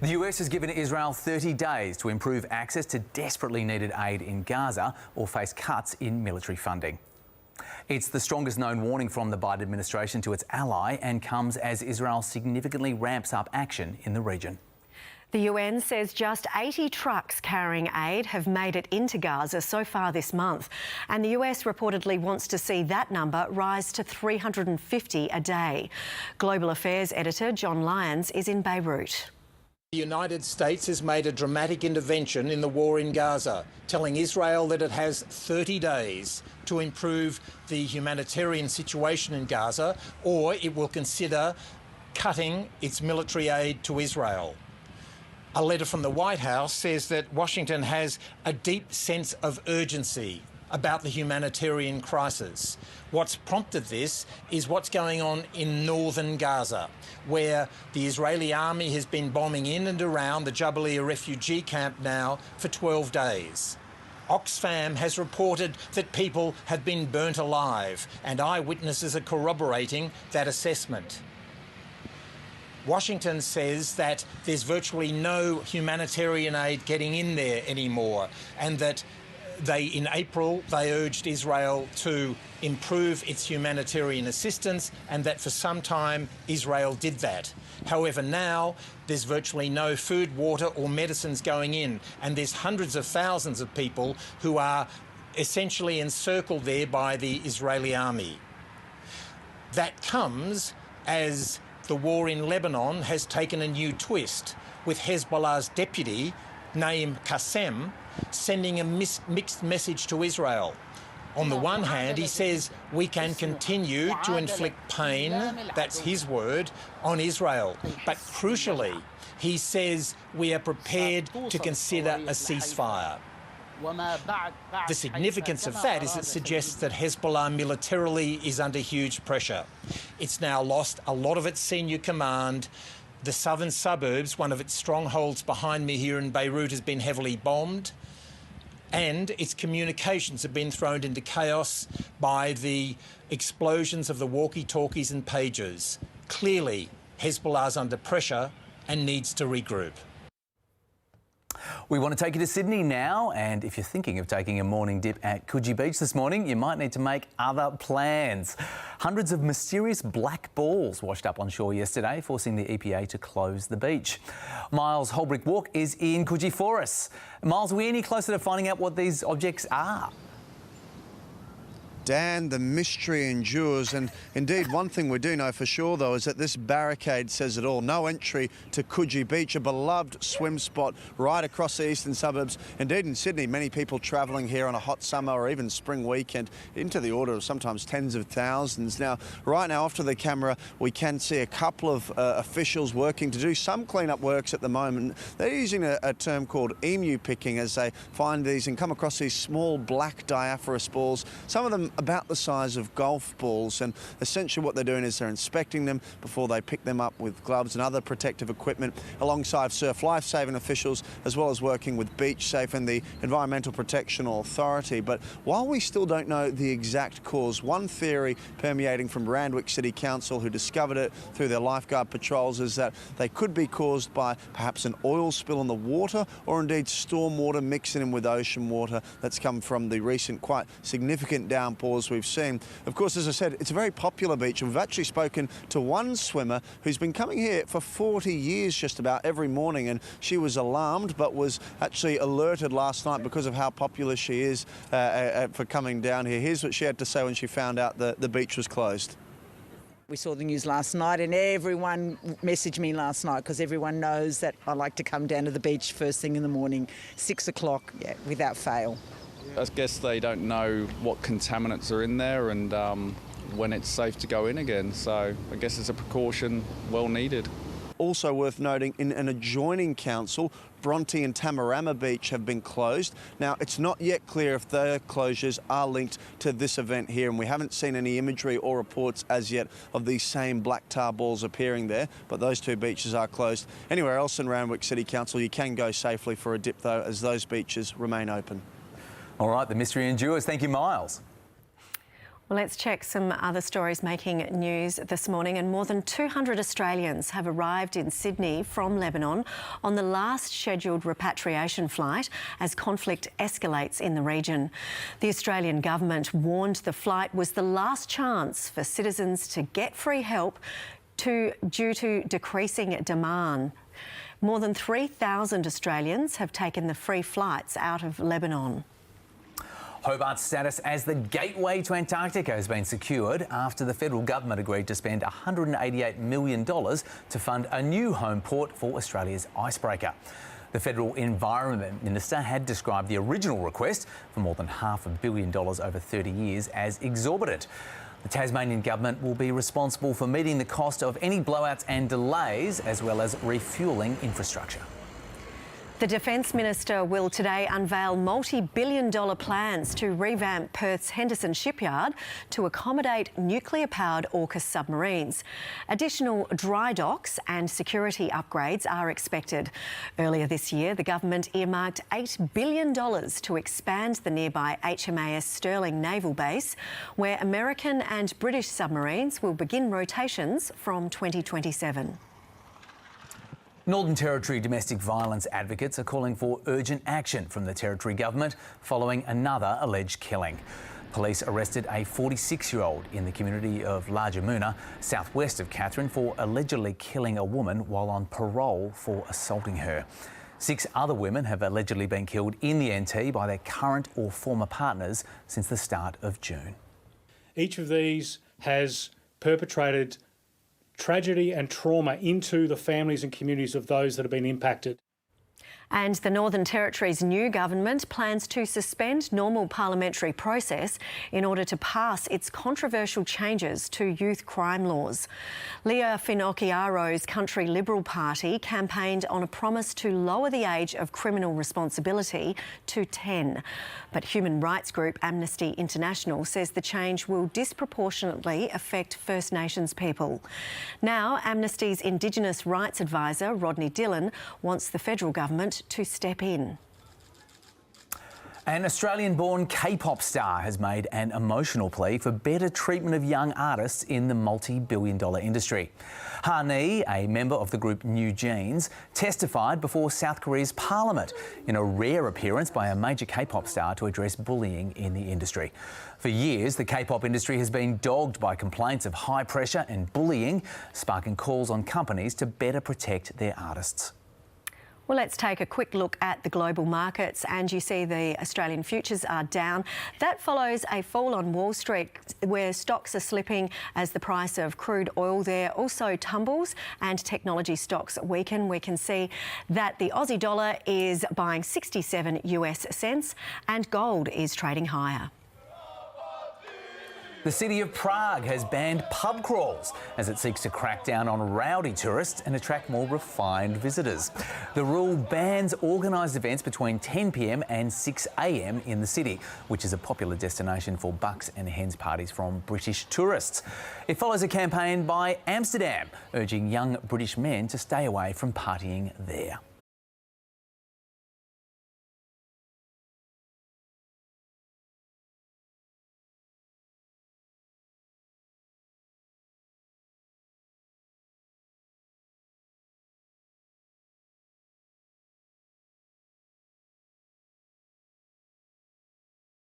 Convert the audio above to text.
The US has given Israel 30 days to improve access to desperately needed aid in Gaza or face cuts in military funding. It's the strongest known warning from the Biden administration to its ally and comes as Israel significantly ramps up action in the region. The UN says just 80 trucks carrying aid have made it into Gaza so far this month, and the US reportedly wants to see that number rise to 350 a day. Global Affairs Editor John Lyons is in Beirut. The United States has made a dramatic intervention in the war in Gaza, telling Israel that it has 30 days to improve the humanitarian situation in Gaza, or it will consider cutting its military aid to Israel. A letter from the White House says that Washington has a deep sense of urgency about the humanitarian crisis. What's prompted this is what's going on in northern Gaza, where the Israeli army has been bombing in and around the Jabalia refugee camp now for 12 days. Oxfam has reported that people have been burnt alive, and eyewitnesses are corroborating that assessment. Washington says that there's virtually no humanitarian aid getting in there anymore, and that in April, they urged Israel to improve its humanitarian assistance, and that for some time Israel did that. However, now there's virtually no food, water or medicines going in, and there's hundreds of thousands of people who are essentially encircled there by the Israeli army. That comes as the war in Lebanon has taken a new twist, with Hezbollah's deputy, Naim Qassem, sending a mixed message to Israel. On the one hand, he says we can continue to inflict pain, that's his word, on Israel. But crucially, he says we are prepared to consider a ceasefire. The significance of that is it suggests that Hezbollah militarily is under huge pressure. It's now lost a lot of its senior command. The southern suburbs, one of its strongholds behind me here in Beirut, has been heavily bombed, and its communications have been thrown into chaos by the explosions of the walkie-talkies and pagers. Clearly, Hezbollah's under pressure and needs to regroup. We want to take you to Sydney now, and if you're thinking of taking a morning dip at Coogee Beach this morning, you might need to make other plans. Hundreds of mysterious black balls washed up on shore yesterday, forcing the EPA to close the beach. Miles Holbrook Walk is in Coogee for us. Miles, are we any closer to finding out what these objects are? Dan, the mystery endures, and indeed one thing we do know for sure though is that this barricade says it all. No entry to Coogee Beach, a beloved swim spot right across the eastern suburbs. Indeed in Sydney, many people travelling here on a hot summer or even spring weekend into the order of sometimes tens of thousands. Now, right now off to the camera, we can see a couple of officials working to do some clean-up works at the moment. They're using a term called emu picking as they find these and come across these small black diaphanous balls, some of them about the size of golf balls, and essentially what they're doing is they're inspecting them before they pick them up with gloves and other protective equipment alongside surf life-saving officials, as well as working with Beach Safe and the Environmental Protection Authority. But while we still don't know the exact cause, one theory permeating from Randwick City Council, who discovered it through their lifeguard patrols, is that they could be caused by perhaps an oil spill in the water, or indeed storm water mixing in with ocean water that's come from the recent quite significant downpours we've seen. Of course, as I said, it's a very popular beach, and we've actually spoken to one swimmer who's been coming here for 40 years just about every morning, and she was alarmed but was actually alerted last night because of how popular she is for coming down here. Here's what she had to say when she found out that the beach was closed. We saw the news last night and everyone messaged me last night because everyone knows that I like to come down to the beach first thing in the morning, 6 o'clock, yeah, without fail. I guess they don't know what contaminants are in there and when it's safe to go in again. So I guess it's a precaution well needed. Also worth noting, in an adjoining council, Bronte and Tamarama Beach have been closed. Now, it's not yet clear if their closures are linked to this event here, and we haven't seen any imagery or reports as yet of these same black tar balls appearing there, but those two beaches are closed. Anywhere else in Randwick City Council, you can go safely for a dip, though, as those beaches remain open. All right, the mystery endures. Thank you, Miles. Well, let's check some other stories making news this morning. And more than 200 Australians have arrived in Sydney from Lebanon on the last scheduled repatriation flight as conflict escalates in the region. The Australian government warned the flight was the last chance for citizens to get free help due to decreasing demand. More than 3,000 Australians have taken the free flights out of Lebanon. Hobart's status as the gateway to Antarctica has been secured after the federal government agreed to spend $188 million to fund a new home port for Australia's icebreaker. The Federal Environment Minister had described the original request for more than $500 million over 30 years as exorbitant. The Tasmanian government will be responsible for meeting the cost of any blowouts and delays, as well as refuelling infrastructure. The Defence Minister will today unveil multi-billion-dollar plans to revamp Perth's Henderson shipyard to accommodate nuclear-powered AUKUS submarines. Additional dry docks and security upgrades are expected. Earlier this year, the government earmarked $8 billion to expand the nearby HMAS Stirling Naval Base, where American and British submarines will begin rotations from 2027. Northern Territory domestic violence advocates are calling for urgent action from the Territory government following another alleged killing. Police arrested a 46-year-old in the community of Largemuna, southwest of Katherine, for allegedly killing a woman while on parole for assaulting her. 6 other women have allegedly been killed in the NT by their current or former partners since the start of June. Each of these has perpetrated tragedy and trauma into the families and communities of those that have been impacted. And the Northern Territory's new government plans to suspend normal parliamentary process in order to pass its controversial changes to youth crime laws. Leah Finocchiaro's Country Liberal Party campaigned on a promise to lower the age of criminal responsibility to 10. But human rights group Amnesty International says the change will disproportionately affect First Nations people. Now, Amnesty's Indigenous Rights Advisor, Rodney Dillon, wants the federal government to step in. An Australian-born K-pop star has made an emotional plea for better treatment of young artists in the multi-billion-dollar industry. Ha Ni, a member of the group New Jeans, testified before South Korea's parliament in a rare appearance by a major K-pop star to address bullying in the industry. For years, the K-pop industry has been dogged by complaints of high pressure and bullying, sparking calls on companies to better protect their artists. Well, let's take a quick look at the global markets, and you see the Australian futures are down. That follows a fall on Wall Street where stocks are slipping as the price of crude oil there also tumbles and technology stocks weaken. We can see that the Aussie dollar is buying 67 US cents and gold is trading higher. The city of Prague has banned pub crawls as it seeks to crack down on rowdy tourists and attract more refined visitors. The rule bans organised events between 10 p.m. and 6 a.m. in the city, which is a popular destination for bucks and hens parties from British tourists. It follows a campaign by Amsterdam urging young British men to stay away from partying there.